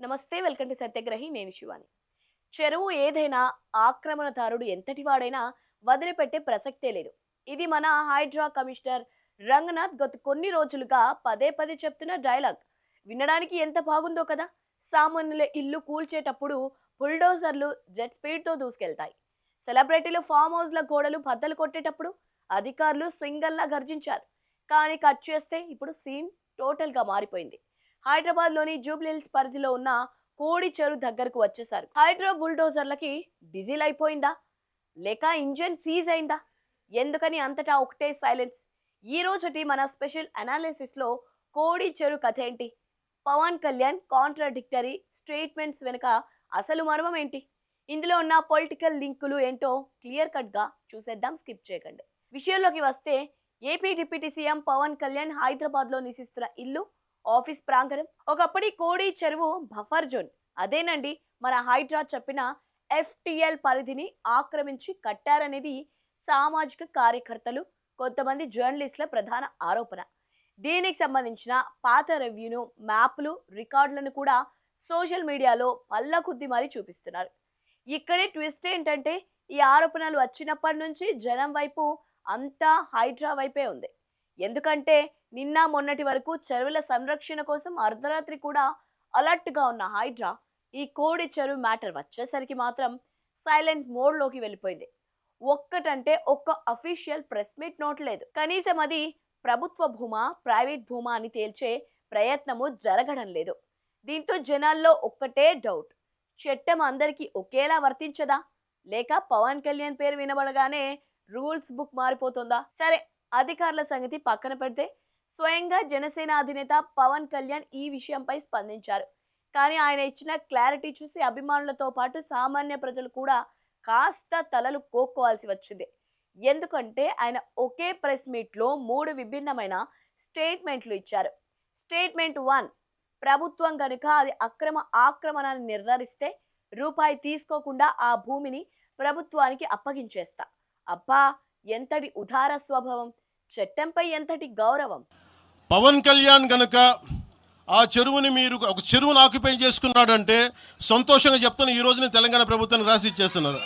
నమస్తే, welcome to సత్యగ్రహి. నేను శివాని. చెరువు ఏదైనా ఆక్రమణదారుడు ఎంతటి వాడైనా వదిలిపెట్టే ప్రసక్తే లేదు. ఇది మన హైడ్రా కమిషనర్ రంగనాథ్ గత కొన్ని రోజులుగా పదే పదే చెప్తున్న డైలాగ్. వినడానికి ఎంత బాగుందో కదా. సామాన్యుల ఇల్లు కూల్చేటప్పుడు బుల్డోజర్లు జెట్ స్పీడ్ తో దూసుకెళ్తాయి. సెలబ్రిటీలు ఫామ్ హౌస్ల గోడలు బద్దలు కొట్టేటప్పుడు అధికారులు సింగల్లా గర్జించారు. కానీ కట్ చేస్తే ఇప్పుడు సీన్ టోటల్ గా మారిపోయింది. హైదరాబాద్ లోని జూబ్లీహిల్స్ పరిధిలో ఉన్న కోడి చెరువు దగ్గరకు వచ్చేసారు. హైడ్రా బుల్డోజర్లకి డీజిల్ అయిపోయిందా, లేక ఇంజన్ సీజ్ అయిందా, ఎందుకని అంతటా ఒకటే సైలెన్స్? ఈ రోజుటి మన స్పెషల్ అనాలిసిస్ లో కోడి చెరువు కథ ఏంటి, పవన్ కళ్యాణ్ కాంట్రాడిక్టరీ స్టేట్మెంట్స్ వెనుక అసలు మర్మం ఏంటి, ఇందులో ఉన్న పొలిటికల్ లింకులు ఏంటో క్లియర్ కట్ గా చూసేద్దాం. స్కిప్ చేయకండి. విషయంలోకి వస్తే, AP deputy CM Pawan Kalyan Hyderabad లో నివసిస్తున్న ఇల్లు, ఆఫీస్ ప్రాంగణం ఒకప్పటి కోడి చెరువు బఫర్ జోన్. అదేనండి మన హైడ్రా చెప్పిన ఎఫ్టిఎల్ పరిధిని ఆక్రమించి కట్టారనేది సామాజిక కార్యకర్తలు, కొంతమంది జర్నలిస్టుల ప్రధాన ఆరోపణ. దీనికి సంబంధించిన పాత రెవ్యూను, మ్యాప్లు, రికార్డులను కూడా సోషల్ మీడియాలో పల్ల కొద్ది మరీ చూపిస్తున్నారు. ఇక్కడే ట్విస్ట్ ఏంటంటే, ఈ ఆరోపణలు వచ్చినప్పటి నుంచి జనం వైపు అంతా హైడ్రా వైపే ఉంది. ఎందుకంటే నిన్న మొన్నటి వరకు చెరువుల సంరక్షణ కోసం అర్ధరాత్రి కూడా అలర్ట్ గా ఉన్న హైడ్రా ఈ కోడి చెరువు మ్యాటర్ వచ్చేసరికి మాత్రం సైలెంట్ మోడ్ లోకి వెళ్ళిపోయింది. ఒక్కటంటే ఒక్క అఫీషియల్ ప్రెస్ మీట్ నోట్ లేదు. కనీసం అది ప్రభుత్వ భూమా, ప్రైవేట్ భూమా అని తేల్చే ప్రయత్నము జరగడం లేదు. దీంతో జనాల్లో ఒక్కటే డౌట్: చట్టం అందరికీ ఒకేలా వర్తించదా, లేక పవన్ కళ్యాణ్ పేరు వినబడగానే రూల్స్ బుక్ మారిపోతుందా? సరే, అధికారుల సంగతి పక్కన పెడితే స్వయంగా జనసేన అధినేత పవన్ కళ్యాణ్ ఈ విషయంపై స్పందించారు. కానీ ఆయన ఇచ్చిన క్లారిటీ చూసి అభిమానులతో పాటు సామాన్య ప్రజలు కూడా కాస్త తలలు కోక్కోవాల్సి వచ్చింది. ఎందుకంటే ఆయన ఒకే ప్రెస్ మీట్ లో 3 విభిన్నమైన స్టేట్మెంట్లు ఇచ్చారు. స్టేట్మెంట్ 1: ప్రభుత్వం కనుక అది ఆక్రమణని నిర్ధారిస్తే రూపాయి తీసుకోకుండా ఆ భూమిని ప్రభుత్వానికి అప్పగించేస్తా. అబ్బా, ఎంతటి ఉదార స్వభావం, చట్టంపై ఎంతటి గౌరవం! పవన్ కళ్యాణ్ గనుక ఆ చెరువుని మీరు ఒక చెరువును ఆక్యుపై చేసుకున్నాడంటే సంతోషంగా చెప్తాను, ఈ రోజున తెలంగాణ ప్రభుత్వానికి రాసి ఇచ్చేస్తున్నారు.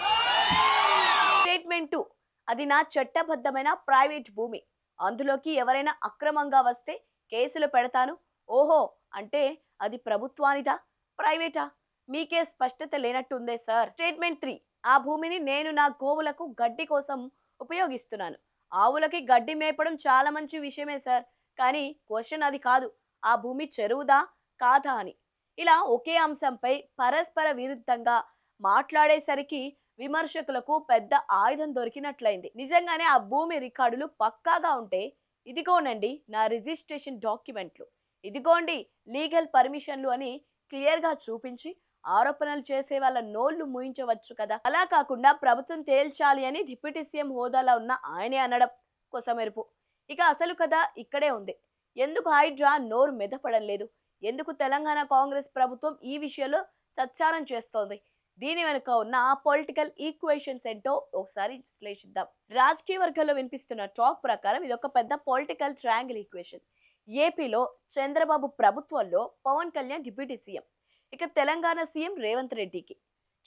స్టేట్మెంట్ 2: అది నా చట్టబద్ధమైన ప్రైవేట్ భూమి, అందులోకి ఎవరైనా అక్రమంగా వస్తే కేసులు పెడతాను. ఓహో, అంటే అది ప్రభుత్వానిదా, ప్రైవేటా? మీకే స్పష్టత లేనట్టుందే సార్. స్టేట్మెంట్ 3: ఆ భూమిని నేను నా గోవులకు గడ్డి కోసం ఉపయోగిస్తున్నాను. ఆవులకి గడ్డి మేపడం చాలా మంచి విషయమే సార్, కానీ క్వశ్చన్ అది కాదు, ఆ భూమి చెరువుదా కాదా అని. ఇలా ఒకే అంశంపై పరస్పర విరుద్ధంగా మాట్లాడేసరికి విమర్శకులకు పెద్ద ఆయుధం దొరికినట్లయింది. నిజంగానే ఆ భూమి రికార్డులు పక్కాగా ఉంటే, ఇదిగోనండి నా రిజిస్ట్రేషన్ డాక్యుమెంట్లు, ఇదిగోండి లీగల్ పర్మిషన్లు అని క్లియర్ గా చూపించి ఆరోపణలు చేసే వాళ్ళ నోళ్లు మూయించవచ్చు కదా. అలా కాకుండా ప్రభుత్వం తేల్చాలి అని డిప్యూటీ సీఎం హోదాలో ఉన్న ఆయనే అనడం కొసమెరుపు. ఇక అసలు కథ ఇక్కడే ఉంది. ఎందుకు హైడ్రా నోరు మెదపడం లేదు? ఎందుకు తెలంగాణ కాంగ్రెస్ ప్రభుత్వం ఈ విషయంలో తత్సారం చేస్తోంది? దీని వెనుక ఉన్న పొలిటికల్ ఈక్వేషన్స్ ఏంటో ఒకసారి విశ్లేషిద్దాం. రాజకీయ వర్గాల్లో వినిపిస్తున్న టాక్ ప్రకారం ఇది ఒక పెద్ద పొలిటికల్ ట్రయాంగిల్ ఈక్వేషన్. ఏపీలో చంద్రబాబు ప్రభుత్వంలో పవన్ కళ్యాణ్ డిప్యూటీ సీఎం, ఇక తెలంగాణ సీఎం రేవంత్ రెడ్డికి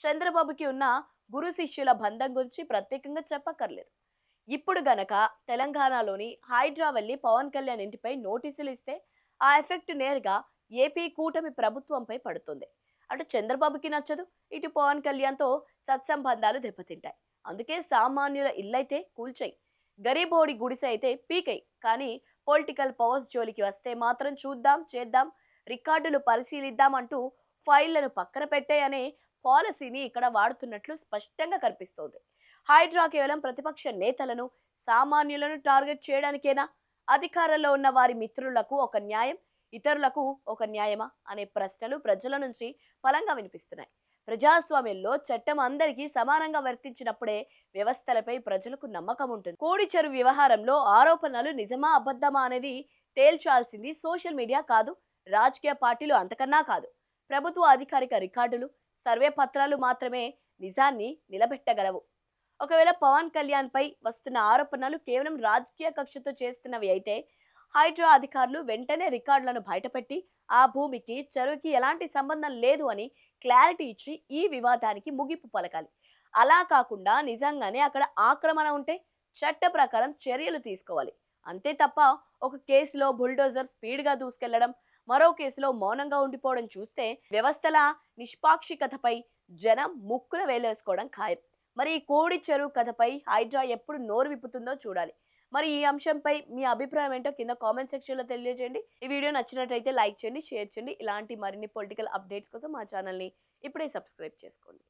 చంద్రబాబుకి ఉన్న గురు శిష్యుల బంధం గురించి ప్రత్యేకంగా చెప్పక్కర్లేదు. ఇప్పుడు గనక తెలంగాణలోని హైడ్రా వెళ్లి పవన్ కళ్యాణ్ ఇంటిపై నోటీసులు ఇస్తే ఆ ఎఫెక్ట్ నేరుగా ఏపీ కూటమి ప్రభుత్వంపై పడుతుంది. అటు చంద్రబాబుకి నచ్చదు, ఇటు పవన్ కళ్యాణ్తో సత్సంబంధాలు దెబ్బతింటాయి. అందుకే సామాన్యుల ఇల్లైతే కూల్చాయి, గరీబోడి గుడిసె అయితే పీకై, కానీ పొలిటికల్ పవర్స్ జోలికి వస్తే మాత్రం చూద్దాం, చేద్దాం, రికార్డులు పరిశీలిద్దాం అంటూ ఫైళ్లను పక్కన పెట్టే అనే పాలసీని ఇక్కడ వాడుతున్నట్లు స్పష్టంగా కనిపిస్తోంది. హైడ్రా కేవలం ప్రతిపక్ష నేతలను, సామాన్యులను టార్గెట్ చేయడానికేనా? అధికారంలో ఉన్న వారి మిత్రులకు ఒక న్యాయం, ఇతరులకు ఒక న్యాయమా అనే ప్రశ్నలు ప్రజల నుంచి బలంగా వినిపిస్తున్నాయి. ప్రజాస్వామ్యంలో చట్టం అందరికీ సమానంగా వర్తించినప్పుడే వ్యవస్థలపై ప్రజలకు నమ్మకం ఉంటుంది. కోడి చెరువు వ్యవహారంలో ఆరోపణలు నిజమా అబద్ధమా అనేది తేల్చాల్సింది సోషల్ మీడియా కాదు, రాజకీయ పార్టీలు అంతకన్నా కాదు. ప్రభుత్వ అధికారిక రికార్డులు, సర్వే పత్రాలు మాత్రమే నిజాన్ని నిలబెట్టగలవు. ఒకవేళ పవన్ కళ్యాణ్ పై వస్తున్న ఆరోపణలు కేవలం రాజకీయ కక్షతో చేస్తున్నవి అయితే హైడ్రా అధికారులు వెంటనే రికార్డులను బయటపెట్టి ఆ భూమికి చెరువుకి ఎలాంటి సంబంధం లేదు అని క్లారిటీ ఇచ్చి ఈ వివాదానికి ముగింపు పలకాలి. అలా కాకుండా నిజంగానే అక్కడ ఆక్రమణ ఉంటే చట్ట ప్రకారం చర్యలు తీసుకోవాలి. అంతే తప్ప ఒక కేసులో బుల్డోజర్ స్పీడ్గా దూసుకెళ్లడం, మరో కేసులో మౌనంగా ఉండిపోవడం చూస్తే వ్యవస్థల నిష్పాక్షికతపై జనం ముక్కున వేలేసుకోవడం ఖాయం. మరి ఈ కోడి చెరువు కథపై హైడ్రా ఎప్పుడు నోరు విప్పుతుందో చూడాలి. మరి ఈ అంశంపై మీ అభిప్రాయం ఏంటో కింద కామెంట్ సెక్షన్లో తెలియజేయండి. ఈ వీడియో నచ్చినట్టయితే లైక్ చేయండి, షేర్ చేయండి. ఇలాంటి మరిన్ని పొలిటికల్ అప్డేట్స్ కోసం మా ఛానల్ని ఇప్పుడే సబ్స్క్రైబ్ చేసుకోండి.